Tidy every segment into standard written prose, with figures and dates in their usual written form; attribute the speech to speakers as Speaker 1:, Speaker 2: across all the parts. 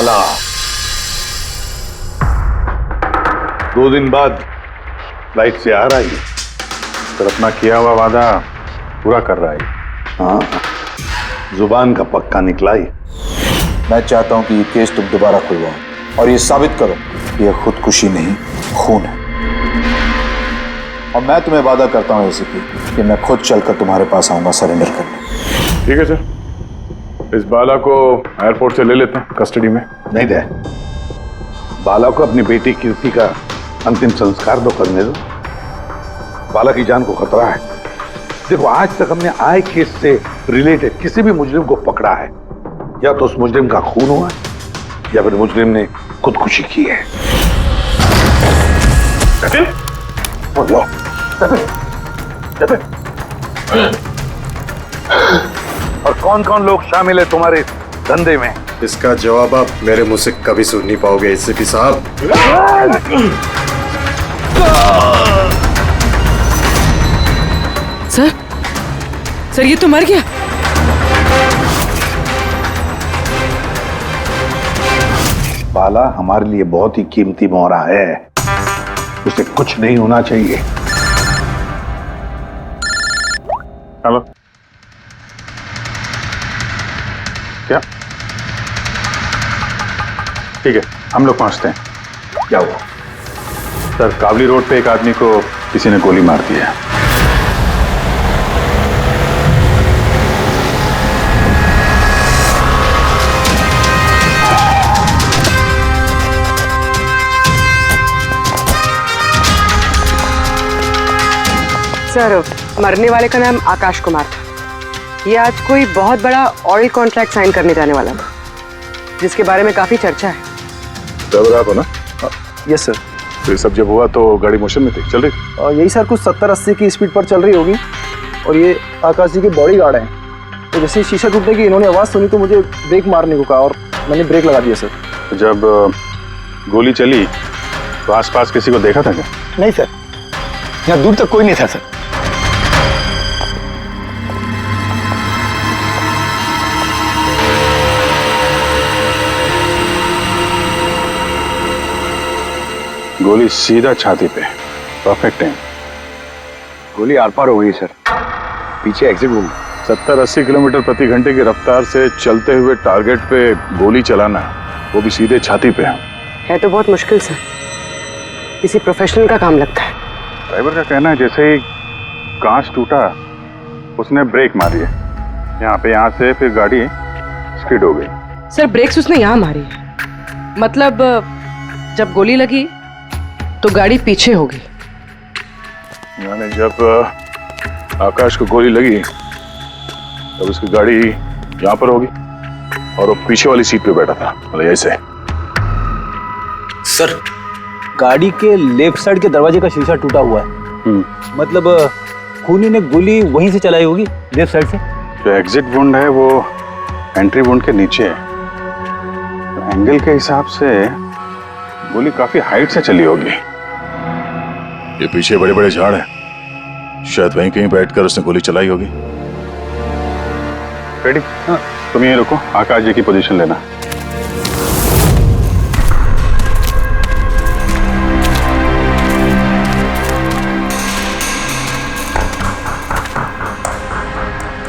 Speaker 1: बाला 2 दिन बाद फ्लाइट से आ रहा है, तो अपना किया हुआ वादा पूरा कर रहा है। हाँ, जुबान का पक्का निकला ही।
Speaker 2: मैं चाहता हूं कि ये केस तुम दोबारा खुलवाओ और ये साबित करो कि ये खुदकुशी नहीं, खून है। और मैं तुम्हें वादा करता हूं एसीपी कि मैं खुद चलकर तुम्हारे पास आऊंगा सरेंडर करने।
Speaker 1: ठीक है सर, इस बाला को एयरपोर्ट से ले लेते हैं कस्टडी में। नहीं दे, बाला को अपनी बेटी कीर्ति का अंतिम संस्कार तो करने दो। बाला की जान को खतरा है। देखो, आज तक हमने आए केस से रिलेटेड किसी भी मुजरिम को पकड़ा है, या तो उस मुजरिम का खून हुआ है या फिर मुजरिम ने खुदकुशी की है। और कौन कौन लोग शामिल है तुम्हारे धंधे में?
Speaker 3: इसका जवाब आप मेरे मुंह से कभी सुन नहीं पाओगे एसीपी साहब।
Speaker 4: सर ये तो मर गया।
Speaker 1: बाला हमारे लिए बहुत ही कीमती मोहरा है, उसे कुछ नहीं होना चाहिए। हेलो, क्या? ठीक है, हम लोग पहुंचते हैं। क्या हुआ? सर, काबली रोड पे एक आदमी को किसी ने गोली मार दी है।
Speaker 4: सर, मरने वाले का नाम आकाश कुमार था। ये आज कोई बहुत बड़ा ऑयल कॉन्ट्रैक्ट साइन करने जाने वाला था, जिसके बारे में काफी चर्चा है।
Speaker 1: ड्राइवर आप हो ना?
Speaker 2: Yes sir.
Speaker 1: तो ये सब जब हुआ तो गाड़ी मोशन में थी, चल रही?
Speaker 2: यही सर, कुछ 70-80 की स्पीड पर चल रही होगी। और ये आकाश जी के बॉडी गार्ड हैं। तो जैसे शीशा टूटने की इन्होंने आवाज़ सुनी तो मुझे ब्रेक मारने को कहा और मैंने ब्रेक लगा दिया सर।
Speaker 1: जब गोली चली तो आसपास किसी को देखा था क्या?
Speaker 2: नहीं सर, यहाँ दूर तक कोई नहीं था सर।
Speaker 1: गोली सीधा छाती पे, परफेक्ट टाइम।
Speaker 2: गोली आर पार हो गई सर, पीछे एग्जिट रूम।
Speaker 1: 70-80 किलोमीटर प्रति घंटे की रफ्तार से चलते हुए टारगेट पे गोली चलाना, वो भी सीधे छाती पे
Speaker 4: है तो बहुत मुश्किल सर, किसी प्रोफेशनल का काम लगता है।
Speaker 1: ड्राइवर का कहना है जैसे ही कांच टूटा उसने ब्रेक मारी है यहाँ से, फिर गाड़ी स्किड हो गई।
Speaker 4: सर, ब्रेक्स उसने यहाँ मारी, मतलब जब गोली लगी तो गाड़ी पीछे हो गई।
Speaker 1: यानी जब आकाश को गोली लगी तब उसकी गाड़ी यहाँ पर होगी और वो पीछे वाली सीट पे बैठा था, मतलब ऐसे।
Speaker 5: सर, गाड़ी के लेफ्ट साइड के दरवाजे का शीशा टूटा हुआ है। मतलब खूनी ने गोली वहीं से चलाई होगी, लेफ्ट साइड से।
Speaker 1: जो एग्जिट वुंड है वो एंट्री वुंड के नीचे है, तो एंगल के हिसाब से गोली काफी हाइट से चली होगी। ये पीछे बड़े बड़े झाड़ हैं, शायद वहीं कहीं बैठकर उसने गोली चलाई होगी। रेडी? हाँ, तुम यहीं रुको, आकाश जी की पोजीशन लेना।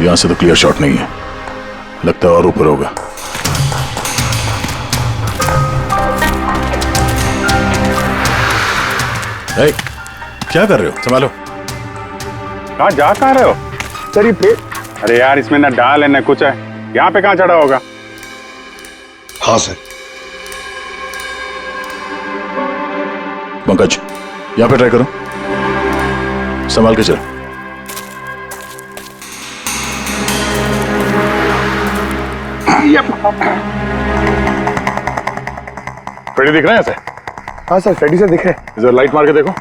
Speaker 1: यहां से तो क्लियर शॉट नहीं है, लगता है और ऊपर होगा। क्या कर रहे हो? संभालो। कहाँ जा कहाँ रहे हो?
Speaker 2: सर ये पेड़।
Speaker 1: अरे यार, इसमें ना डाल है ना कुछ है, यहाँ पे कहाँ चढ़ा होगा?
Speaker 2: हाँ सर।
Speaker 1: पंकज, यहाँ पे ट्राई करो, संभाल के चलो। फ्रेडी दिख रहे हैं ऐसे?
Speaker 2: हाँ सर, फ्रेडी सर दिख रहे हैं।
Speaker 1: इधर लाइट मार के देखो।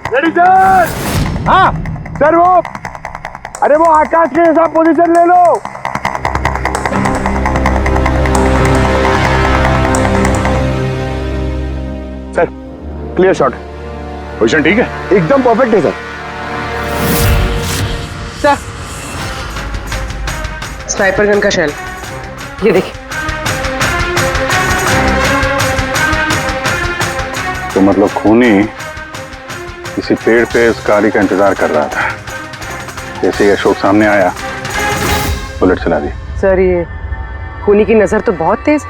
Speaker 1: Freddy sir!
Speaker 2: हाँ सर, अरे वो आकाश के हिसाब पोजीशन ले लो। Sir clear shot.
Speaker 1: पोजीशन ठीक है?
Speaker 2: एकदम परफेक्ट है सर।
Speaker 4: सर, स्नाइपर गन का शेल ये देखिए।
Speaker 1: तो मतलब खूनी किसी पेड़ पे उस गाड़ी का इंतजार कर रहा था। जैसे ही अशोक सामने आया, बुलेट चला दी।
Speaker 4: सर ये खूनी की नजर तो बहुत तेज है।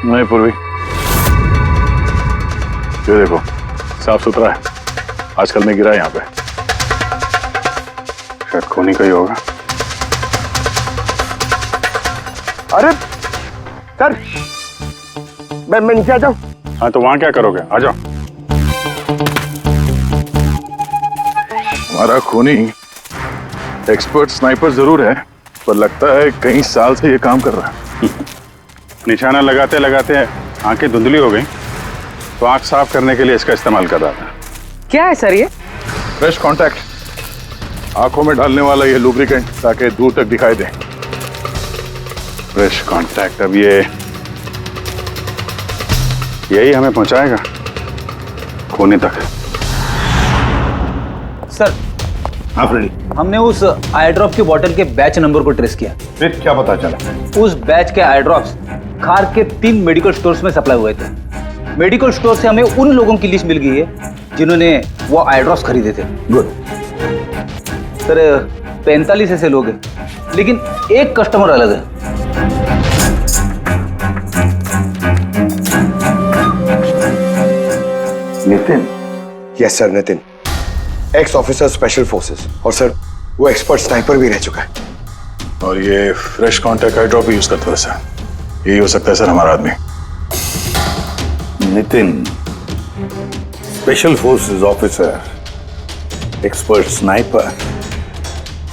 Speaker 1: नहीं पूर्वी, ये देखो साफ सुथरा है। आजकल में गिरा यहाँ पे, शायद खूनी का ही होगा।
Speaker 6: अरे सर, मैं नीचे आ जाऊं?
Speaker 1: हाँ तो वहां क्या करोगे, आ जाओ। हमारा खूनी एक्सपर्ट स्नाइपर जरूर है, पर लगता है कई साल से ये काम कर रहा है। निशाना लगाते लगाते आंखें धुंधली हो गई, तो आंख साफ करने के लिए इसका इस्तेमाल कर रहा था।
Speaker 4: क्या है सर ये?
Speaker 1: फ्रेश कांटेक्ट, आंखों में डालने वाला ये लुब्रिकेंट, ताकि दूर तक दिखाई दे। फ्रेश कांटेक्ट, अब ये यही हमें पहुंचाएगा खूनी तक।
Speaker 5: सर
Speaker 2: हाँ फ्रेडी,
Speaker 5: हमने उस आई ड्रॉप की बोतल के बैच नंबर को ट्रेस किया।
Speaker 2: फिर क्या पता चला?
Speaker 5: उस बैच के आई ड्रॉप्स खार के 3 मेडिकल स्टोर्स में सप्लाई हुए थे। मेडिकल स्टोर से हमें उन लोगों की लिस्ट मिल गई है जिन्होंने वो आई ड्रॉप्स खरीदे थे।
Speaker 2: गुड।
Speaker 5: सर 45 ऐसे लोग हैं, लेकिन एक कस्टमर अलग है।
Speaker 2: Nitin?
Speaker 3: Yes sir, Nitin, x officer special forces, और सर वो एक्सपर्ट स्नाइपर भी रह चुका है।
Speaker 1: और ये फ्रेश कांटेक्ट आई ड्रॉप यूज करता है सर। यही हो सकता है सर हमारा आदमी।
Speaker 7: Nitin, special forces officer, expert sniper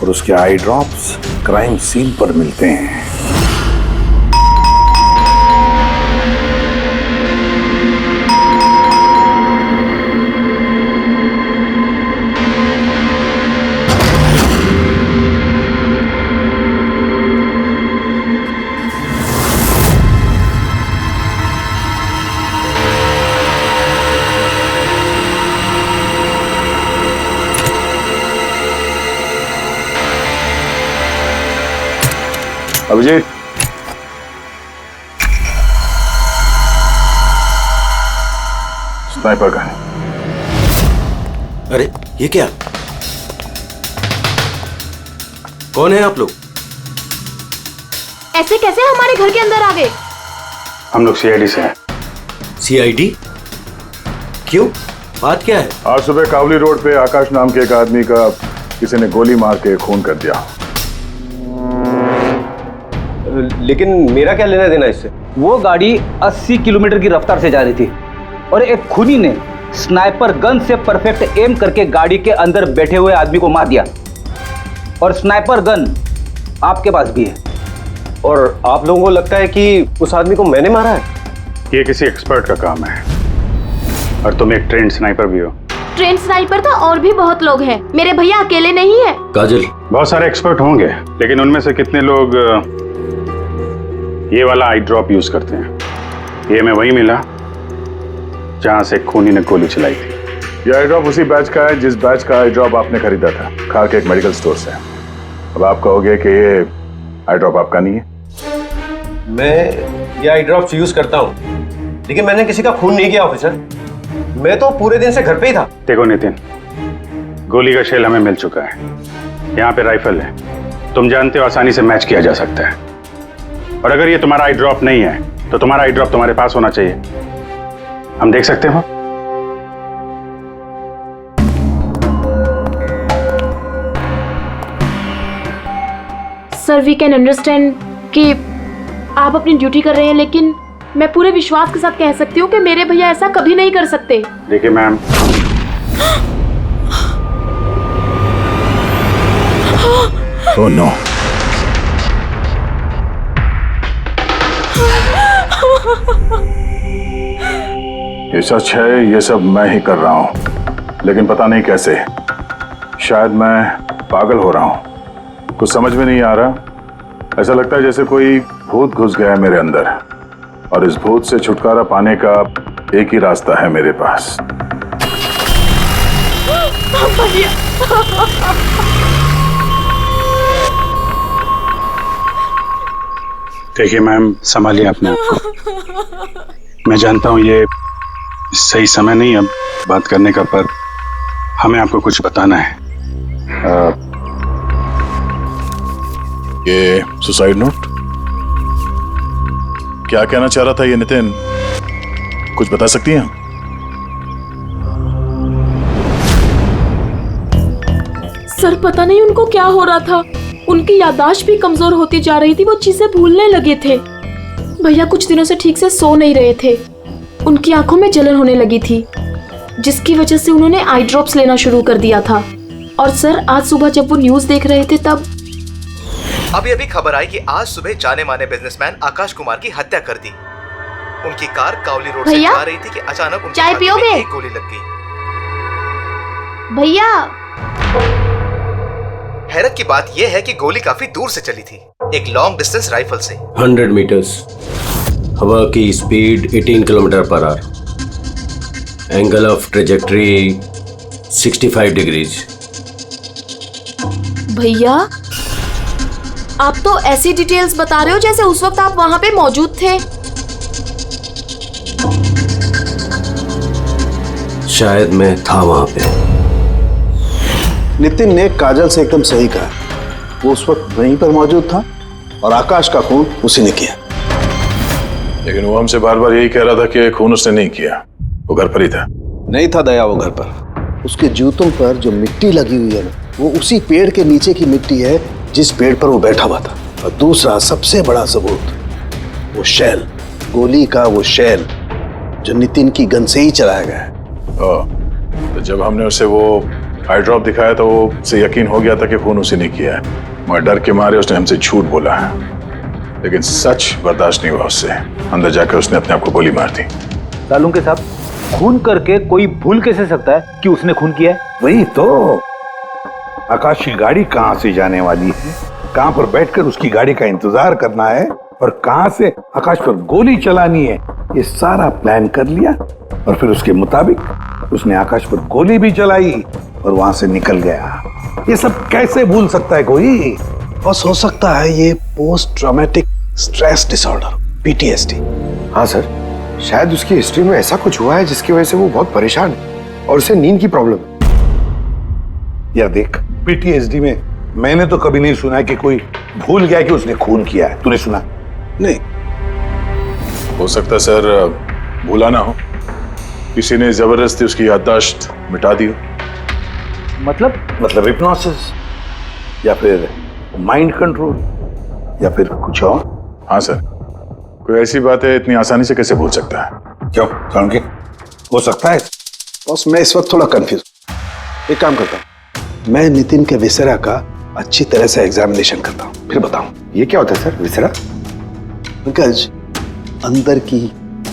Speaker 7: और उसके आई ड्रॉप्स क्राइम सीन पर मिलते हैं।
Speaker 1: Abhijeet, sniper gun.
Speaker 3: अरे ये क्या? कौन है आप लोग?
Speaker 8: ऐसे कैसे हमारे घर के अंदर आ गए?
Speaker 1: हम लोग सीआईडी से हैं।
Speaker 3: सीआईडी? क्यों, बात क्या है?
Speaker 1: आज सुबह कावली रोड पे आकाश नाम के एक आदमी का किसी ने गोली मार के खून कर दिया।
Speaker 6: लेकिन मेरा क्या लेना देना इससे?
Speaker 5: वो गाड़ी 80 किलोमीटर की रफ्तार से जा रही थी और एक खूनी ने स्नाइपर गन से परफेक्ट एम करके गाड़ी के अंदर बैठे हुए आदमी को मार दिया। और स्नाइपर गन आपके पास भी है।
Speaker 6: और आप लोगों को लगता है कि उस आदमी को मैंने मारा है?
Speaker 1: ये किसी एक्सपर्ट का काम है, और तुम एक ट्रेंड स्नाइपर भी हो।
Speaker 8: ट्रेन स्नाइपर तो और भी बहुत लोग हैं, मेरे भैया अकेले नहीं है।
Speaker 3: काजल,
Speaker 1: बहुत सारे एक्सपर्ट होंगे, लेकिन उनमें से कितने लोग ये वाला आई ड्रॉप यूज करते हैं? ये हमें वही मिला जहां से खूनी ने गोली चलाई थी। ये आई ड्रॉप उसी बैच का है जिस बैच का आई ड्रॉप आपने खरीदा था खार के एक मेडिकल स्टोर से। अब आप कहोगे कि ये आई ड्रॉप आपका नहीं है।
Speaker 6: मैं ये आई ड्रॉप्स यूज करता हूँ, लेकिन मैंने किसी का खून नहीं किया ऑफिसर। मैं तो पूरे दिन से घर पे ही था।
Speaker 1: देखो नितिन, गोली का शेल हमें मिल चुका है, यहाँ पे राइफल है, तुम जानते हो आसानी से मैच किया जा सकता है। और अगर ये तुम्हारा आई ड्रॉप नहीं है तो तुम्हारा आई ड्रॉप तुम्हारे पास होना चाहिए, हम देख सकते हो।
Speaker 8: सर वी कैन अंडरस्टैंड कि आप अपनी ड्यूटी कर रहे हैं, लेकिन मैं पूरे विश्वास के साथ कह सकती हूँ कि मेरे भैया ऐसा कभी नहीं कर सकते।
Speaker 1: देखिए मैम,
Speaker 7: ओह नो,
Speaker 1: ये सच है, ये सब मैं ही कर रहा हूं, लेकिन पता नहीं कैसे। शायद मैं पागल हो रहा हूं, कुछ समझ में नहीं आ रहा। ऐसा लगता है जैसे कोई भूत घुस गया है मेरे अंदर, और इस भूत से छुटकारा पाने का एक ही रास्ता है मेरे पास।
Speaker 7: देखिए मैम, संभालिए अपने आप को। मैं जानता हूँ ये सही समय नहीं अब बात करने का, पर हमें आपको कुछ बताना है।
Speaker 1: ये सुसाइड नोट क्या कहना चाह रहा था ये नितिन, कुछ बता सकती हैं?
Speaker 8: सर पता नहीं उनको क्या हो रहा था, उनकी याददाश्त भी कमजोर होती जा रही थी, वो चीजें भूलने लगे थे। भैया कुछ दिनों से ठीक से सो नहीं रहे थे, उनकी आंखों में जलन होने लगी थी, जिसकी वजह से उन्होंने आई ड्रॉप्स लेना शुरू कर दिया था। और सर आज सुबह जब वो न्यूज देख रहे थे तब
Speaker 9: अभी अभी खबर आई कि आज सुबह जाने माने बिजनेसमैन आकाश कुमार की हत्या कर दी। उनकी कार कावली रोड से जा रही थी कि अचानक उनकी
Speaker 8: चाय पियोगे?
Speaker 9: एक गोली लग गई।
Speaker 8: भैया
Speaker 9: हैरत की बात यह है कि गोली काफी दूर से चली थी, एक लॉन्ग डिस्टेंस राइफल से।
Speaker 6: 100 मीटर्स, हवा की speed 18 kilometre per hour, angle of trajectory 65 degrees.
Speaker 8: भैया आप तो ऐसी डिटेल्स बता रहे हो जैसे उस वक्त आप वहां पे मौजूद थे।
Speaker 6: शायद मैं था वहां पे।
Speaker 2: नितिन ने काजल से एकदम सही कहा, वो उस वक्त वहीं पर मौजूद था और आकाश का खून उसी ने किया।
Speaker 1: लेकिन वो हमसे बार बार यही कह रहा था कि खून उसने नहीं किया, वो घर पर ही था।
Speaker 2: नहीं था दया वो घर पर, उसके जूतों पर जो मिट्टी लगी हुई है ना, वो उसी पेड़ के नीचे की मिट्टी है जिस पेड़ पर वो बैठा हुआ था। और दूसरा सबसे बड़ा सबूत, वो शैल, गोली का वो शैल जो नितिन की गन से ही चलाया गया है।
Speaker 1: तो जब हमने उसे वो आई ड्रॉप दिखाया तो वो उसे यकीन हो गया था कि खून उसी ने किया है, मगर डर के मारे उसने हमसे झूठ बोला है। लेकिन सच बर्दाश्त नहीं हुआ उससे, अंदर जाकर उसने अपने आप को गोली मार दी।
Speaker 5: सालुंके के साहब, खून करके कोई भूल कैसे सकता है कि उसने खून किया है?
Speaker 7: वही तो, आकाश की गाड़ी कहाँ से जाने वाली है, कहाँ पर बैठकर उसकी गाड़ी का इंतजार करना है और कहाँ से आकाश पर गोली चलानी है, ये सारा प्लान कर लिया। और फिर उसके मुताबिक उसने आकाश पर गोली भी चलाई और वहां से निकल गया। ये सब कैसे भूल सकता है कोई?
Speaker 2: बस हो सकता है ये post traumatic stress disorder, PTSD।
Speaker 3: हाँ सर, शायद उसकी हिस्ट्री में ऐसा कुछ हुआ है जिसकी वजह से वो बहुत परेशान है और उसे नींद की प्रॉब्लम है।
Speaker 7: यार देख, PTSD में मैंने तो कभी नहीं सुना कि कोई भूल गया कि उसने खून किया है। तूने सुना?
Speaker 2: नहीं।
Speaker 1: हो सकता है सर भूला ना हो, किसी ने जबरदस्ती उसकी याददाश्त मिटा दी हो।
Speaker 7: मतलब हिप्नोसिस या फिर माइंड कंट्रोल या फिर कुछ और।
Speaker 1: हाँ सर, कोई ऐसी बात है इतनी आसानी से कैसे भूल सकता है?
Speaker 7: क्यों सालुंके, हो सकता है?
Speaker 2: बस मैं इस वक्त थोड़ा कंफ्यूज। एक काम करता हूँ, मैं नितिन के विसरा का अच्छी तरह से एग्जामिनेशन करता हूँ, फिर बताऊँ।
Speaker 3: ये क्या होता है सर, विसरा?
Speaker 2: पंकज, अंदर की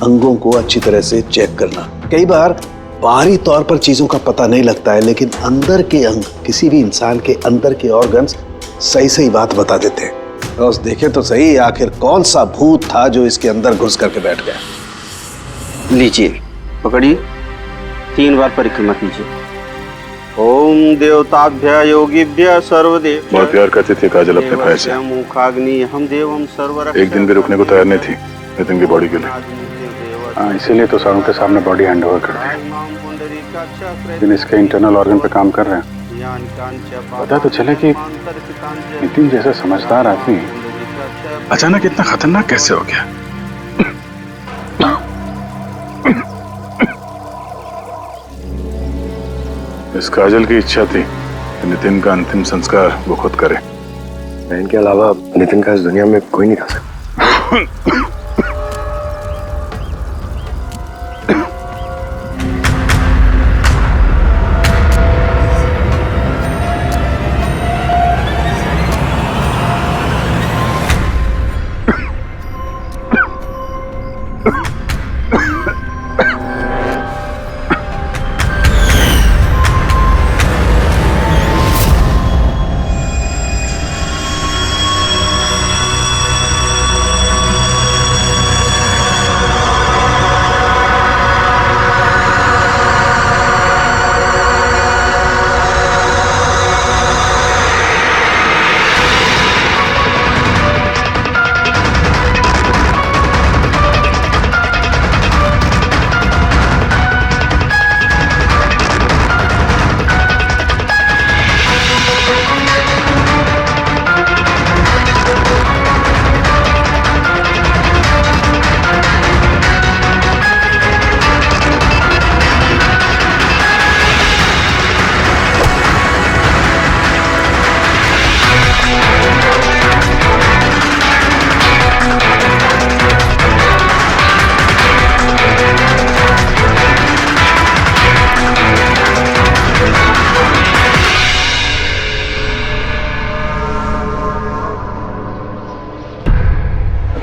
Speaker 2: अंगों को अच्छी तरह से चेक करना। कई बार बाहरी तौर पर चीजों का पता नहीं लगता है, लेकिन अंदर के अंग, किसी भी इंसान के अंदर के ऑर्गन्स सही सही बात बता देते हैं। बस देखें तो सही, आखिर कौन सा भूत था जो इसके अंदर घुस करके बैठ गया।
Speaker 10: लीजिए, पकड़िए, 3 बार परिक्रमा कीजिए। ओम देवताभ्य योगिभ्य सर्वदेव।
Speaker 1: बहुत प्यार करती थी काजल अपने भाई से,
Speaker 10: मुखाग्नि हम देवम सर्वरक्षक।
Speaker 1: एक दिन भी रुकने को तैयार नहीं थी नितिन की बॉडी के लिए।
Speaker 7: हाँ, इसीलिए तो सालों के सामने बॉडी हैंड ओवर कर दी, लेकिन इसके इंटरनल ऑर्गन पे काम कर रहे हैं। पता तो चले कि नितिन जैसा समझदार आदमी अचानक इतना खतरनाक कैसे हो गया।
Speaker 1: इस काजल की इच्छा थी कि नितिन का अंतिम संस्कार वो खुद करे।
Speaker 3: बहन के अलावा नितिन का इस दुनिया में कोई नहीं कर सकता।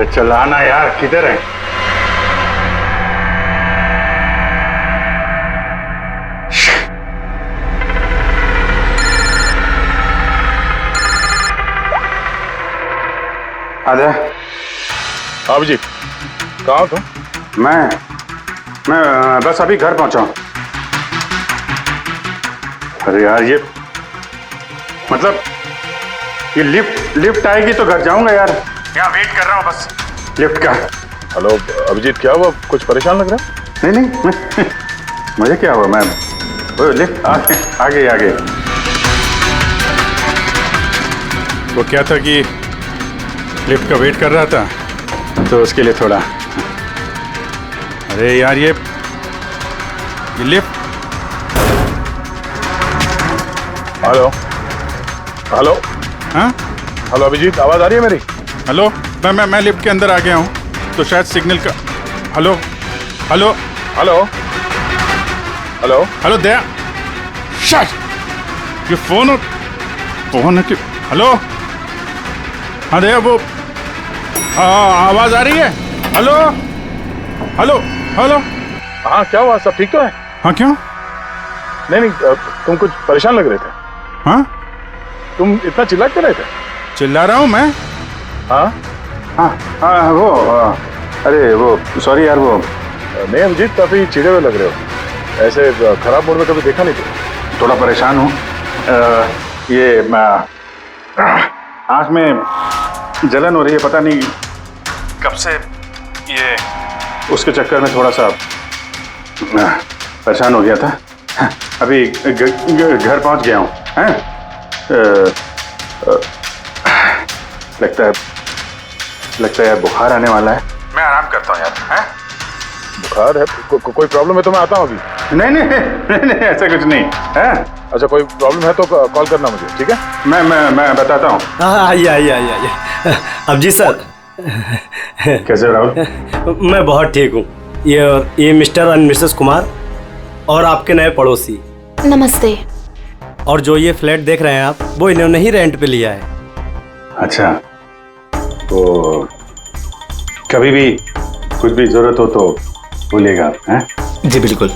Speaker 7: चलाना यार, किधर है?
Speaker 2: आजा।
Speaker 1: आप जी कहाँ हो?
Speaker 2: मैं बस अभी घर पहुंचा हूं। अरे यार, ये मतलब ये लिफ्ट आएगी तो घर जाऊंगा यार। यहाँ वेट कर रहा हूँ बस लिफ्ट का।
Speaker 1: हेलो अभिजीत, क्या हुआ? कुछ परेशान लग रहा है?
Speaker 2: नहीं मुझे क्या हुआ, मैं वो लिफ्ट आगे।
Speaker 7: वो क्या था कि लिफ्ट का वेट कर रहा था,
Speaker 2: तो उसके लिए थोड़ा।
Speaker 7: अरे यार, ये लिफ्ट।
Speaker 1: हेलो
Speaker 7: हाँ,
Speaker 1: हेलो अभिजीत, आवाज आ रही है मेरी?
Speaker 7: हेलो, मैं लिफ्ट के अंदर आ गया हूँ, तो शायद सिग्नल का। Hello hello
Speaker 1: hello hello
Speaker 7: hello Daya, shut, ये फोन है कि? हेलो, हाँ दया, वो आवाज आ रही है? Hello hello hello.
Speaker 1: हाँ, क्या हुआ? सब ठीक तो है?
Speaker 7: हाँ, क्यों?
Speaker 1: नहीं, तुम कुछ परेशान लग रहे थे।
Speaker 7: हाँ,
Speaker 1: तुम इतना चिल्ला क्यों रहे थे?
Speaker 7: चिल्ला रहा हूँ मैं?
Speaker 2: हाँ वो अरे वो सॉरी यार, वो
Speaker 1: नहीं अभिजीत, काफी चिढ़े हुए लग रहे हो। ऐसे खराब मूड में कभी देखा नहीं था।
Speaker 2: थोड़ा परेशान हूँ। ये आँख में जलन हो रही है, पता नहीं कब से। ये उसके चक्कर में थोड़ा सा परेशान हो गया था। अभी घर पहुंच गया हूँ। लगता है बुखार आने वाला है। मैं आराम करता हूँ यार।
Speaker 1: बुखार है? कोई प्रॉब्लम है तो मैं आता हूँ अभी।
Speaker 2: नहीं, ऐसा कुछ नहीं है।
Speaker 1: अच्छा, कोई प्रॉब्लम है तो कॉल करना मुझे, ठीक है?
Speaker 2: मैं बताता हूँ।
Speaker 6: आइए। अभिजीत सर,
Speaker 2: कैसे हो राहुल?
Speaker 6: मैं बहुत ठीक हूँ। ये मिस्टर एंड मिसेस कुमार और आपके नए पड़ोसी।
Speaker 8: नमस्ते।
Speaker 6: और जो ये फ्लैट देख रहे हैं आप, वो इन्होंने ही रेंट पे लिया है।
Speaker 2: अच्छा, तो कभी भी कुछ भी जरूरत हो तो बोलिएगा आप। हैं?
Speaker 6: जी बिल्कुल।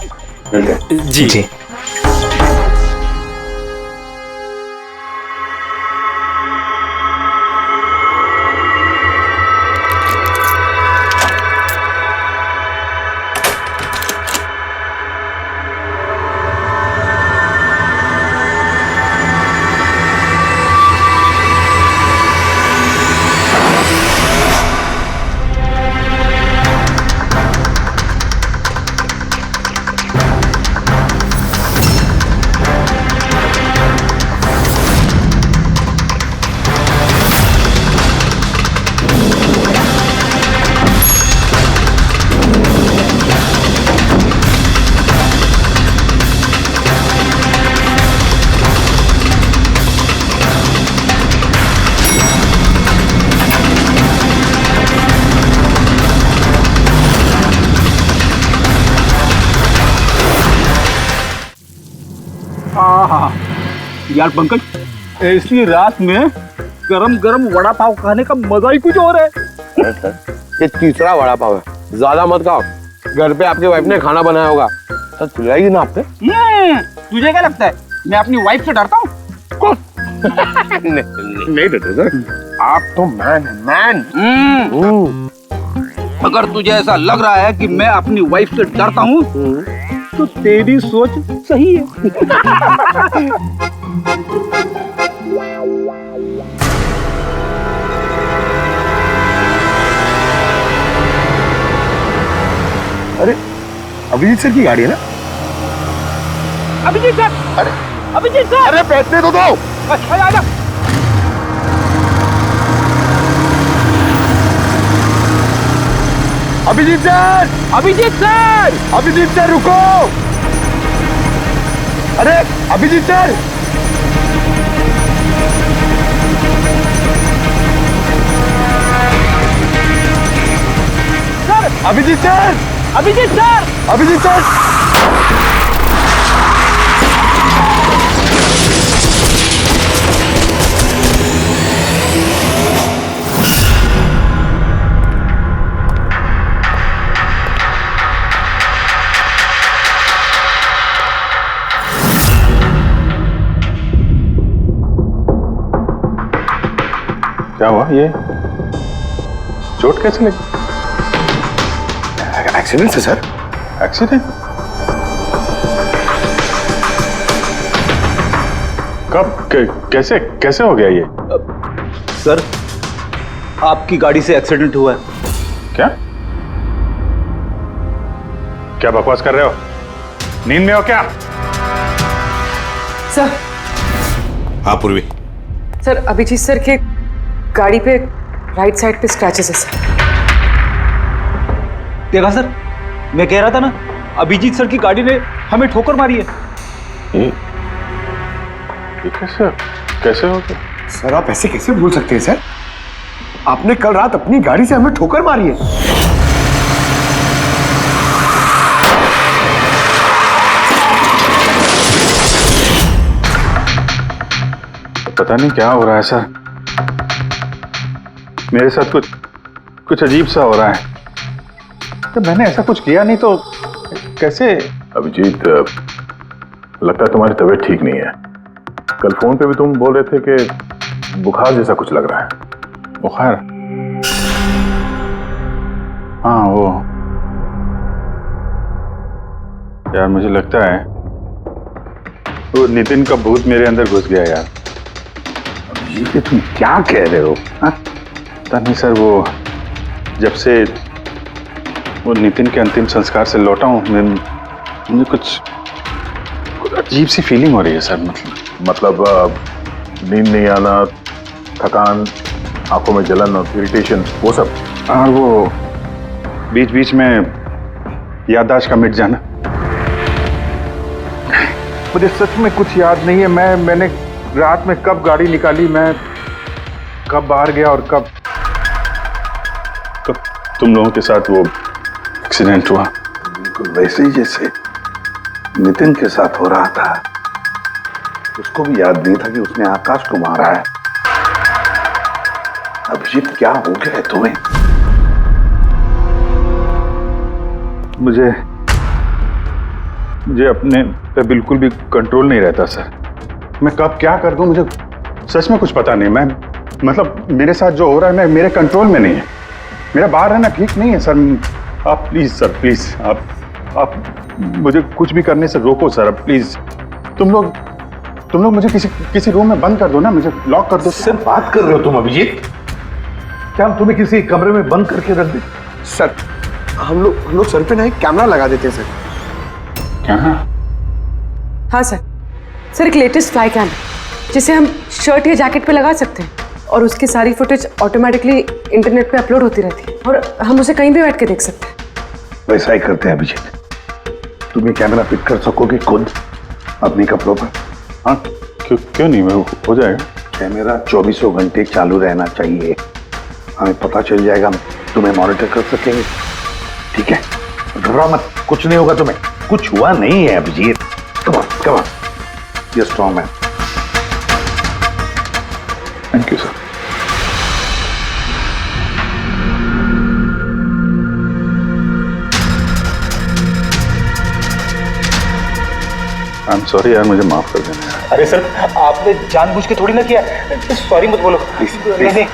Speaker 6: जी।
Speaker 5: यार पंकज, ऐसी रात में गरम गरम वड़ा पाव खाने का मजा ही कुछ और है।
Speaker 3: ये तीसरा वड़ा पाव है, ज्यादा मत खाओ। घर पे आपकी वाइफ ने खाना बनाया होगा तो चिल्लाएगी ना आप पे।
Speaker 5: तुझे क्या लगता है मैं अपनी वाइफ से डरता हूँ?
Speaker 3: नहीं डरते आप तो मैन।
Speaker 5: अगर तुझे ऐसा लग रहा है कि मैं अपनी वाइफ से डरता हूँ तो तेरी सोच सही है।
Speaker 3: अरे अभिजीत सर की गाड़ी है ना?
Speaker 5: अभिजीत सर, अभिजीत सर,
Speaker 3: अरे बैठने तो दो।
Speaker 5: आजा।
Speaker 3: अभिजीत सर रुको। अरे अभिजीत सर, अभिजीत सर।
Speaker 1: क्या हुआ? ये चोट कैसे लगी?
Speaker 3: एक्सीडेंट है सर।
Speaker 1: एक्सीडेंट? कब? कैसे कैसे हो गया ये?
Speaker 5: सर, आपकी गाड़ी से एक्सीडेंट हुआ है।
Speaker 1: क्या क्या बकवास कर रहे हो? नींद में हो क्या?
Speaker 4: सर।
Speaker 7: हाँ पूर्वी।
Speaker 4: सर, अभिजीत सर के गाड़ी पे राइट साइड पे स्क्रैचेस है सर।
Speaker 5: देखा सर, मैं कह रहा था ना, अभिजीत सर की गाड़ी ने हमें ठोकर मारी है।
Speaker 1: ये कैसे कैसे हो गया?
Speaker 3: सर आप ऐसे कैसे भूल सकते हैं सर? आपने कल रात अपनी गाड़ी से हमें ठोकर मारी है।
Speaker 1: पता नहीं क्या हो रहा है सर, मेरे साथ कुछ अजीब सा हो रहा है। तो मैंने ऐसा कुछ किया नहीं तो कैसे? अभिजीत, लगता है तुम्हारी तबीयत ठीक नहीं है। कल फोन पे भी तुम बोल रहे थे कि बुखार जैसा कुछ लग रहा है। बुखार? हाँ वो यार, मुझे लगता है वो नितिन का भूत मेरे अंदर घुस गया यार। ये तुम क्या कह रहे हो? पता नहीं सर, वो जब से वो नितिन के अंतिम संस्कार से लौटा हूँ, मुझे कुछ अजीब सी फीलिंग हो रही है सर। मतलब नींद नहीं आना, थकान, आंखों में जलन और इरिटेशन, वो सब। और वो बीच बीच में याददाश्त का मिट जाना। मुझे सच में कुछ याद नहीं है। मैंने रात में कब गाड़ी निकाली, मैं कब बाहर गया और कब तुम लोगों के साथ वो एक्सीडेंट हुआ।
Speaker 7: बिल्कुल वैसे ही जैसे नितिन के साथ हो रहा था। उसको भी याद नहीं था कि उसने आकाश को मारा है। अभिजीत, क्या हो गया है तुम्हें?
Speaker 1: मुझे अपने पे बिल्कुल भी कंट्रोल नहीं रहता सर। मैं कब क्या कर दूं, मुझे सच में कुछ पता नहीं। मैं मतलब मेरे साथ जो हो रहा है मेरे कंट्रोल में नहीं है। मेरा बाहर रहना ठीक नहीं है सर। आप प्लीज सर, प्लीज आप मुझे कुछ भी करने से रोको सर, प्लीज। तुम लोग मुझे किसी रूम में बंद कर दो ना, मुझे लॉक कर दो।
Speaker 7: सर बात कर रहे हो तुम अभिजीत? क्या हम तुम्हें किसी कमरे में बंद करके रख दे?
Speaker 3: सर हम लोग सर पे ना एक कैमरा लगा देते हैं सर।
Speaker 1: क्या?
Speaker 4: हाँ सर, एक लेटेस्ट फ्लाई कैम जिसे हम शर्ट या जैकेट पे लगा सकते हैं और उसकी सारी फुटेज ऑटोमेटिकली इंटरनेट पे अपलोड होती रहती है और हम उसे कहीं भी बैठ के देख सकते हैं।
Speaker 7: वैसा ही करते हैं अभिजीत। तुम ये कैमरा फिट कर सकोगे खुद अपने कपड़ों पर?
Speaker 1: हाँ, क्यों नहीं, हो जाएगा।
Speaker 7: कैमरा 24 घंटे चालू रहना चाहिए। हमें पता चल जाएगा, हम तुम्हें मॉनिटर कर सकेंगे। ठीक है, घबराओ मत, कुछ नहीं होगा तुम्हें। कुछ हुआ नहीं है अभिजीत। कम ऑन, ये strong man.
Speaker 1: Thank you sir. I am sorry यार, मुझे माफ कर देना।
Speaker 5: अरे सर, आपने जानबूझ के थोड़ी ना किया। सॉरी मत बोलो। नहीं।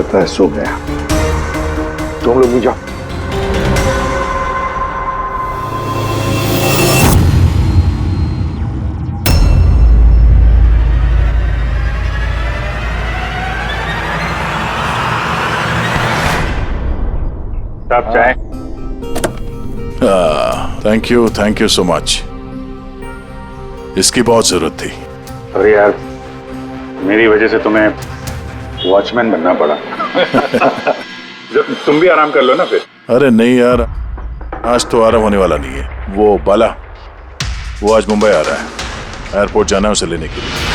Speaker 7: लगता है सो गया। तुम लोग भी जाओ।
Speaker 1: आप चाहें?
Speaker 11: Thank you so much. इसकी बहुत जरूरत थी।
Speaker 1: अरे यार, मेरी वजह से तुम्हें वॉचमैन बनना पड़ा। तुम भी आराम कर लो ना फिर।
Speaker 11: अरे नहीं यार, आज तो आराम होने वाला नहीं है। वो बाला, वो आज मुंबई आ रहा है, एयरपोर्ट जाना है उसे लेने के लिए।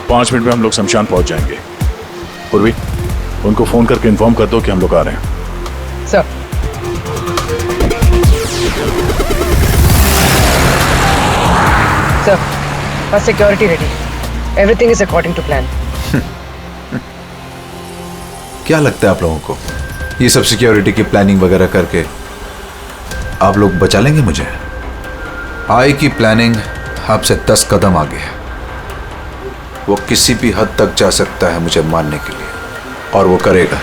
Speaker 11: पांच मिनट में हम लोग शमशान पहुंच जाएंगे। पूर्वी, उनको फोन करके इन्फॉर्म कर दो कि हम लोग आ रहे हैं।
Speaker 4: सर, बस security ready, everything is according to plan.
Speaker 2: क्या लगता है आप लोगों को, ये सब सिक्योरिटी की प्लानिंग वगैरह करके आप लोग बचा लेंगे मुझे? आई की प्लानिंग आपसे 10 कदम आगे है। वो किसी भी हद तक जा सकता है मुझे मारने के लिए, और वो करेगा।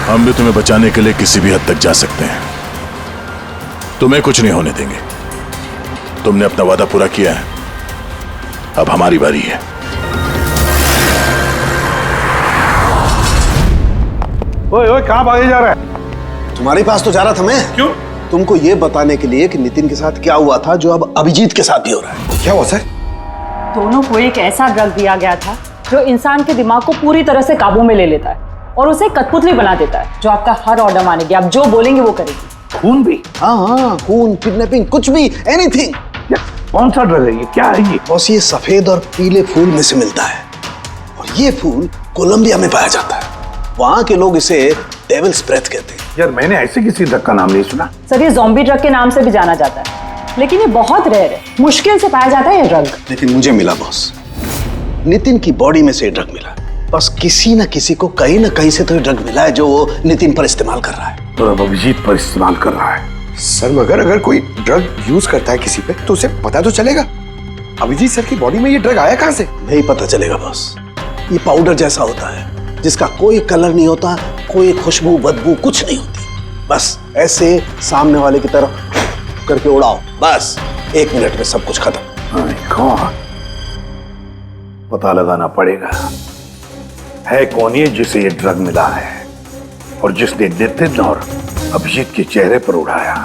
Speaker 11: हम भी तुम्हें बचाने के लिए किसी भी हद तक जा सकते हैं। तुम्हें कुछ नहीं होने देंगे। तुमने अपना वादा पूरा किया है, अब हमारी बारी है।
Speaker 7: ओए ओए, कहां भागे जा रहा है?
Speaker 3: तुम्हारे पास तो जा रहा था मैं।
Speaker 7: क्यों?
Speaker 3: तुमको ये बताने के लिए कि नितिन के साथ क्या हुआ था जो अब अभिजीत के साथ भी हो रहा है। क्या हुआ सर?
Speaker 12: दोनों को एक ऐसा ड्रग दिया गया था जो इंसान के दिमाग को पूरी तरह से काबू में ले लेता है और उसे कठपुतली बना देता है, जो आपका हर ऑर्डर मानेगी। आप जो बोलेंगे वो करेगी।
Speaker 7: खून भी?
Speaker 3: हाँ, खून, किडनैपिंग, कुछ भी, एनीथिंग।
Speaker 7: कौन सा ड्रग है ये? क्या है ये?
Speaker 3: बॉस, ये सफेद और पीले फूल में से मिलता है, और ये फूल कोलंबिया में पाया जाता है। वहां के लोग इसे डेविल्स ब्रेथ कहते हैं।
Speaker 7: यार, मैंने ऐसे किसी ड्रग का नाम नहीं सुना।
Speaker 12: सर, ये ज़ॉम्बी ड्रग के नाम से भी जाना जाता है, लेकिन ये बहुत रेयर है, मुश्किल से पाया जाता है ये ड्रग।
Speaker 3: लेकिन मुझे मिला बॉस, नितिन की बॉडी में से ड्रग मिला। बस किसी न किसी को कहीं ना कहीं से तो ड्रग मिला है जो वो नितिन पर इस्तेमाल कर रहा है।
Speaker 7: तो अब अभिजीत पर इस्तेमाल कर रहा है।
Speaker 3: सर, मगर अगर कोई ड्रग यूज करता है किसी पे तो उसे पता तो चलेगा। अभिजीत सर की बॉडी में ये ड्रग आया कहां से? नहीं पता चलेगा बॉस। ये पाउडर जैसा होता है जिसका कोई कलर नहीं होता, कोई खुशबू बदबू कुछ नहीं होती। बस ऐसे सामने वाले की तरफ करके उड़ाओ, बस 1 मिनट में सब कुछ खत्म।
Speaker 7: पता लगाना पड़ेगा है कौन ये जिसे ये ड्रग मिला है और जिसने नितिन और अभिजीत के चेहरे पर उड़ाया।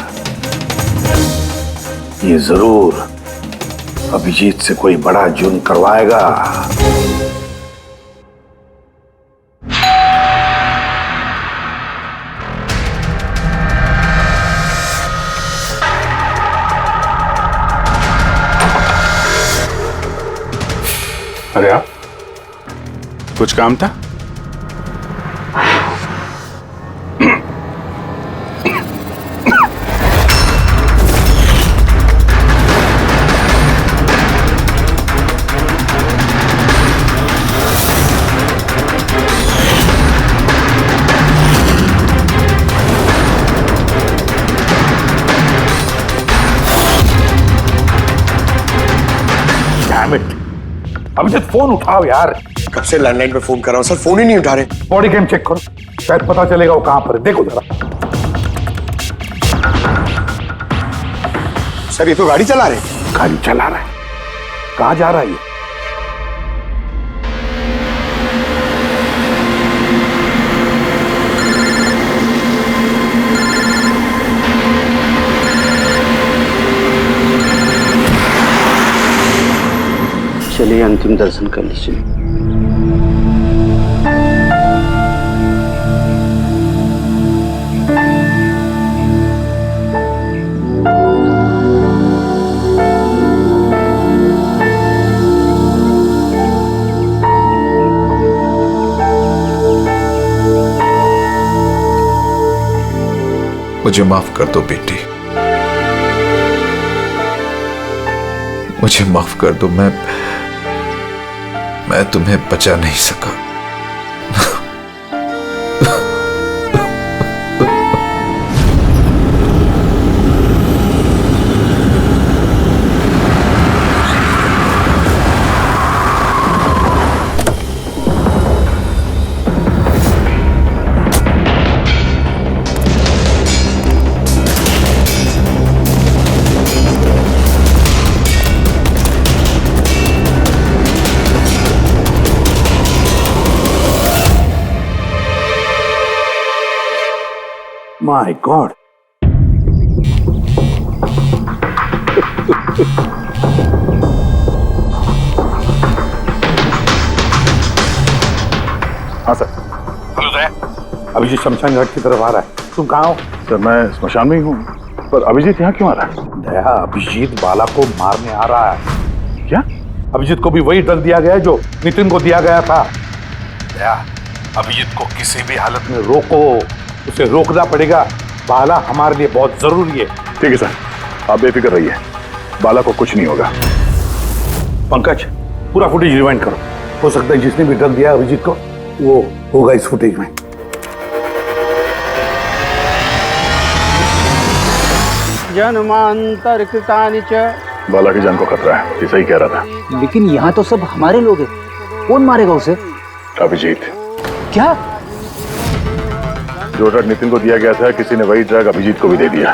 Speaker 7: ये जरूर अभिजीत से कोई बड़ा जुर्म करवाएगा।
Speaker 1: अरे आप, कुछ काम था?
Speaker 7: अभिजीत, फोन उठाओ यार।
Speaker 3: कब से लैंडलाइन पे फोन कर रहा हूं सर, फोन ही नहीं उठा रहे।
Speaker 7: बॉडी कैम चेक करो, शायद पता चलेगा वो कहां पर है। देखो जरा।
Speaker 3: सर, ये तो गाड़ी चला रहे।
Speaker 7: गाड़ी चला रहा है? कहां जा रहा है ये?
Speaker 10: चलिए अंतिम दर्शन कर लीजिए।
Speaker 2: मुझे माफ कर दो बेटी, मुझे माफ कर दो। मैं तुम्हें बचा नहीं सका।
Speaker 7: My God.
Speaker 1: हाँ सर।
Speaker 7: अभिजीत शमशान घाट की तरफ आ रहा है। तुम कहाँ हो?
Speaker 1: सर मैं स्मशान में ही हूँ, पर अभिजीत यहाँ क्यों आ रहा है?
Speaker 7: दया, अभिजीत बाला को मारने आ रहा है।
Speaker 1: क्या?
Speaker 7: अभिजीत को भी वही ड्रग दिया गया है जो नितिन को दिया गया था। दया, अभिजीत को किसी भी हालत में रोको, उसे रोकना पड़ेगा। बाला हमारे लिए बहुत जरूरी है।
Speaker 1: ठीक है सर, आप बेफिक्र रहिए, बाला को कुछ नहीं होगा।
Speaker 7: पंकज, पूरा फुटेज रिवाइंड करो। हो सकता है जिसने भी ड्रग दिया अभिजीत को वो होगा इस फुटेज में।
Speaker 10: जन्मांतर कृतानि च।
Speaker 1: बाला की जान को खतरा है, ये सही कह रहा था।
Speaker 5: लेकिन यहाँ तो सब हमारे लोग हैं, कौन मारेगा उसे?
Speaker 1: अभिजीत।
Speaker 5: क्या?
Speaker 1: जो ड्रग नितिन को दिया गया था, किसी ने वही ड्रग अभिजीत को भी दे दिया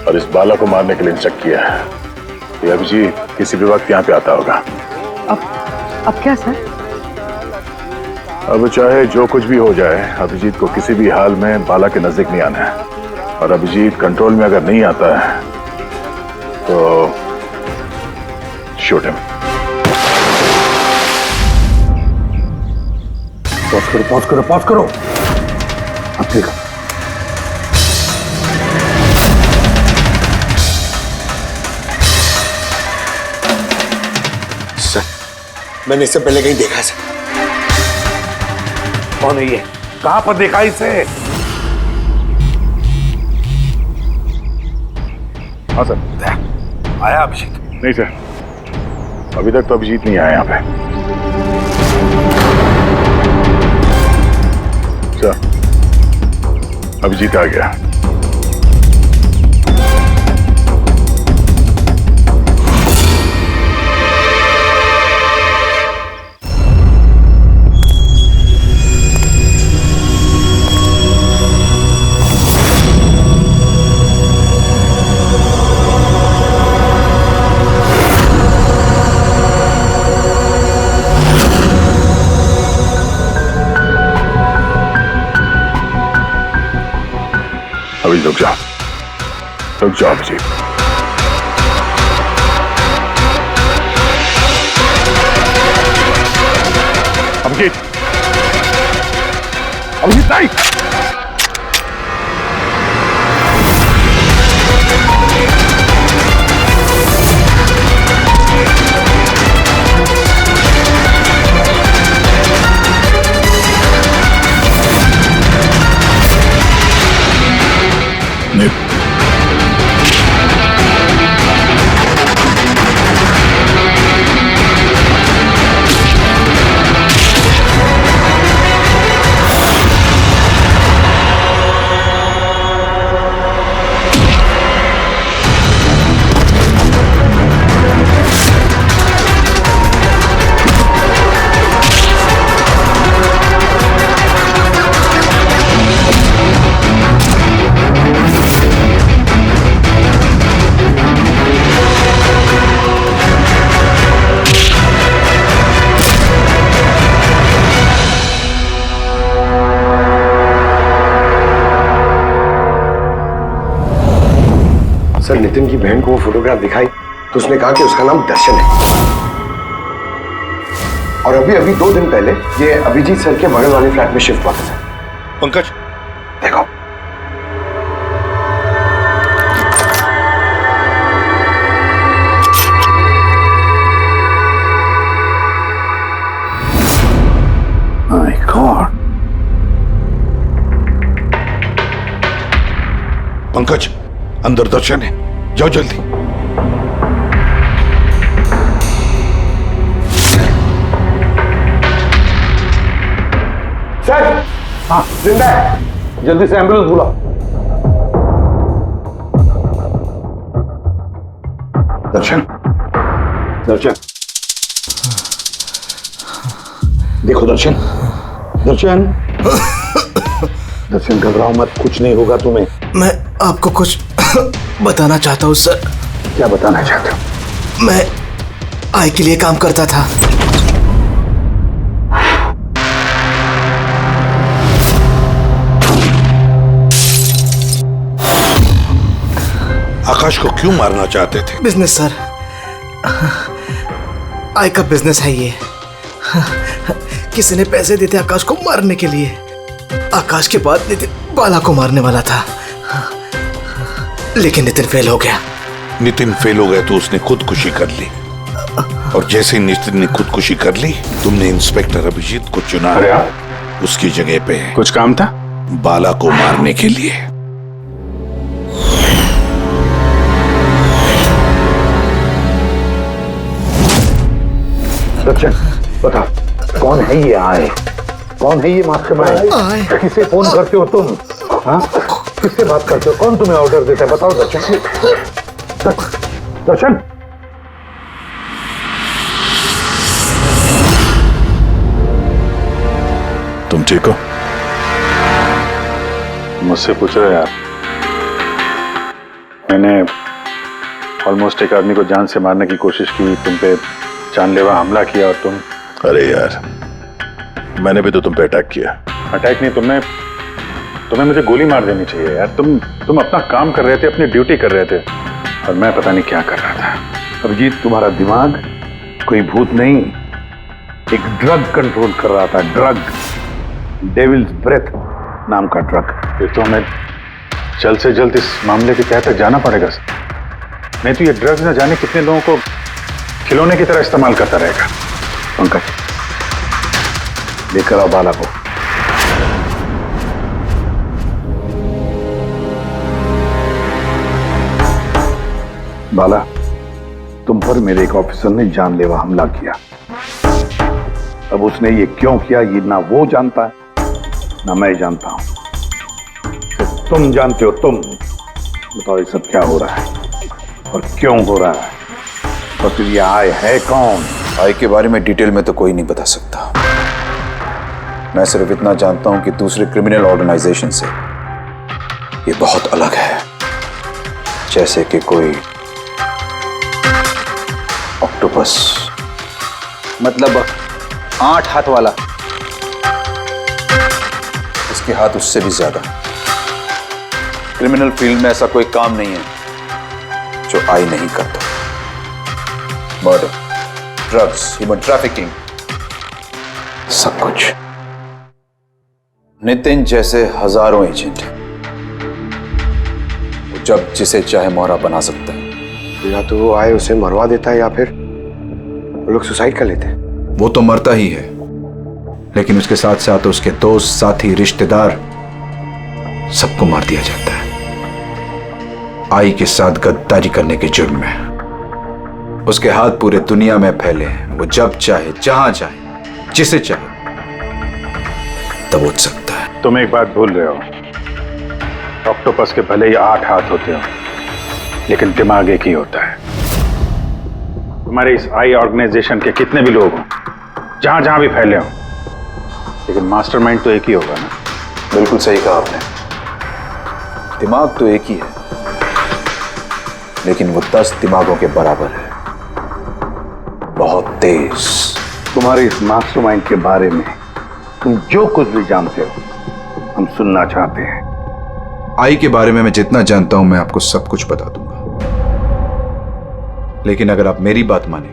Speaker 1: और इस बाला को मारने के लिए इंस्ट्रक्ट किया है। ये अभिजीत किसी भी वक्त यहाँ पे आता होगा।
Speaker 4: अब क्या सर?
Speaker 1: अब चाहे जो कुछ भी हो जाए, अभिजीत को किसी भी हाल में बाला के नजदीक नहीं आना है। और अभिजीत कंट्रोल में अगर नहीं आता है तो शूट हिम।
Speaker 7: पॉज करो, पॉज करो, पॉज करो। अब देखो,
Speaker 3: सर मैंने इससे पहले कहीं देखा सर।
Speaker 7: कौन है ये? कहां पर देखा इसे?
Speaker 1: हाँ सर।
Speaker 7: आया अभिजीत?
Speaker 1: नहीं सर, अभी तक तो अभिजीत नहीं आया यहाँ पे। सर, अभिजीत आ गया। अभी रुक जाओ अभिजीत। अभिजीत, अभिजीत नहीं।
Speaker 3: सर नितिन की बहन को वो फोटोग्राफ दिखाई तो उसने कहा कि उसका नाम दर्शन है। और अभी अभी 2 दिन पहले ये अभिजीत सर के बगल वाले फ्लैट में शिफ्ट हुआ था सर।
Speaker 7: पंकज
Speaker 3: देखो,
Speaker 7: माय गॉड। पंकज, अंदर दर्शन है, जाओ जल्दी।
Speaker 3: सर हाँ जिंदा है,
Speaker 7: जल्दी से एम्बुलेंस बुलाओ। दर्शन, दर्शन, देखो दर्शन, दर्शन, दर्शन घबराओ मत, कुछ नहीं होगा तुम्हें।
Speaker 3: मैं आपको कुछ बताना चाहता हूँ सर।
Speaker 7: क्या बताना चाहते हो?
Speaker 3: मैं आई के लिए काम करता था।
Speaker 7: आकाश को क्यों मारना चाहते थे?
Speaker 9: बिजनेस सर, आई का बिजनेस है ये। किसी ने पैसे देते आकाश को मारने के लिए। आकाश के बाद नितिन बाला को मारने वाला था, लेकिन नितिन फेल हो गया।
Speaker 7: नितिन फेल हो गया तो उसने खुदकुशी कर ली, और जैसे ही नितिन ने खुदकुशी कर ली, तुमने इंस्पेक्टर अभिजीत को चुना उसकी जगह पे।
Speaker 1: कुछ काम था?
Speaker 7: बाला को मारने के लिए।
Speaker 1: सचिन बता, कौन है ये आए? कौन है ये मास्टरमाइंड? किसे फोन करते हो तुम? हाँ, किससे बात करते हो? कौन तुम्हें ऑर्डर देता है? बताओ दर्शन। दर्शन,
Speaker 11: तुम ठीक हो?
Speaker 1: मुझसे पूछ रहे हो यार? मैंने ऑलमोस्ट एक आदमी को जान से मारने की कोशिश की, तुम पे जानलेवा हमला किया, और तुम?
Speaker 11: अरे यार, मैंने भी तो तुम पे अटैक किया।
Speaker 1: अटैक नहीं, तुम्हें मुझे गोली मार देनी चाहिए यार। तुम अपना काम कर रहे थे, अपनी ड्यूटी कर रहे थे, और मैं पता नहीं क्या कर रहा था।
Speaker 7: अभिजीत, तुम्हारा दिमाग कोई भूत नहीं, एक ड्रग कंट्रोल कर रहा था। ड्रग, डेविल्स ब्रेथ नाम का ड्रग।
Speaker 1: फिर तो हमें जल्द से जल्द इस मामले की तह तक जाना पड़ेगा सर। नहीं तो ये ड्रग्स न जाने कितने लोगों को खिलौने की तरह इस्तेमाल करता रहेगा।
Speaker 7: पंकज, लेकर आओ बाला को। बाला, तुम पर मेरे एक ऑफिसर ने जानलेवा हमला किया। अब उसने ये क्यों किया, ये ना वो जानता है ना मैं जानता हूं। सिर्फ तुम जानते हो। तुम बताओ ये सब क्या हो रहा है और क्यों हो रहा है, और फिर ये आय है कौन?
Speaker 2: आई के बारे में डिटेल में तो कोई नहीं बता सकता। मैं सिर्फ इतना जानता हूं कि दूसरे क्रिमिनल ऑर्गेनाइजेशन से ये बहुत अलग है। जैसे कि कोई ऑक्टोपस।
Speaker 5: मतलब 8 हाथ वाला?
Speaker 2: इसके हाथ उससे भी ज्यादा। क्रिमिनल फील्ड में ऐसा कोई काम नहीं है जो आई नहीं करता। मर्डर, ड्रग्स, ह्यूमन ट्रैफिकिंग, सब कुछ। नितिन जैसे हजारों एजेंट हैं, वो जब जिसे चाहे मोहरा बना सकता है।
Speaker 3: या तो वो आए उसे मरवा देता है, या फिर वो लोग सुसाइड कर लेते हैं।
Speaker 2: वो तो मरता ही है, लेकिन उसके साथ साथ उसके दोस्त, साथी, रिश्तेदार सबको मार दिया जाता है। आई के साथ गद्दारी करने के जुर्म में उसके हाथ पूरे दुनिया में फैले हैं। वो जब चाहे, जहां चाहे, जिसे चाहे दबोच सकता है।
Speaker 1: तुम एक बात भूल रहे हो, ऑक्टोपस के भले ही 8 हाथ होते हो, लेकिन दिमाग एक ही होता है। तुम्हारे इस आई ऑर्गेनाइजेशन के कितने भी लोग हो, जहां जहां भी फैले हो, लेकिन मास्टरमाइंड तो एक ही होगा ना?
Speaker 2: बिल्कुल सही कहा आपने। दिमाग तो एक ही है, लेकिन वो 10 दिमागों के बराबर है, बहुत तेज।
Speaker 7: तुम्हारे इस मास्टरमाइंड के बारे में तुम जो कुछ भी जानते हो हम सुनना चाहते हैं।
Speaker 2: आई के बारे में मैं जितना जानता हूं मैं आपको सब कुछ बता दूंगा, लेकिन अगर आप मेरी बात माने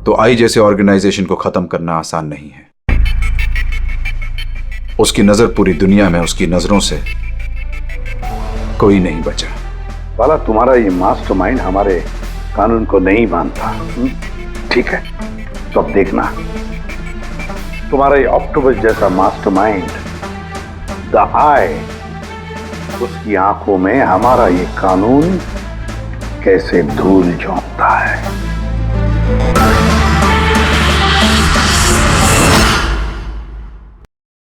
Speaker 2: तो आई जैसे ऑर्गेनाइजेशन को खत्म करना आसान नहीं है। उसकी नजर पूरी दुनिया में, उसकी नजरों से कोई नहीं बचा।
Speaker 7: बाला, तुम्हारा ये मास्टरमाइंड हमारे कानून को नहीं मानता। ठीक है, तो अब देखना, तुम्हारा ये ऑक्टोपस जैसा मास्टरमाइंड द आई, उसकी आंखों में हमारा ये कानून कैसे धूल झोंकता है।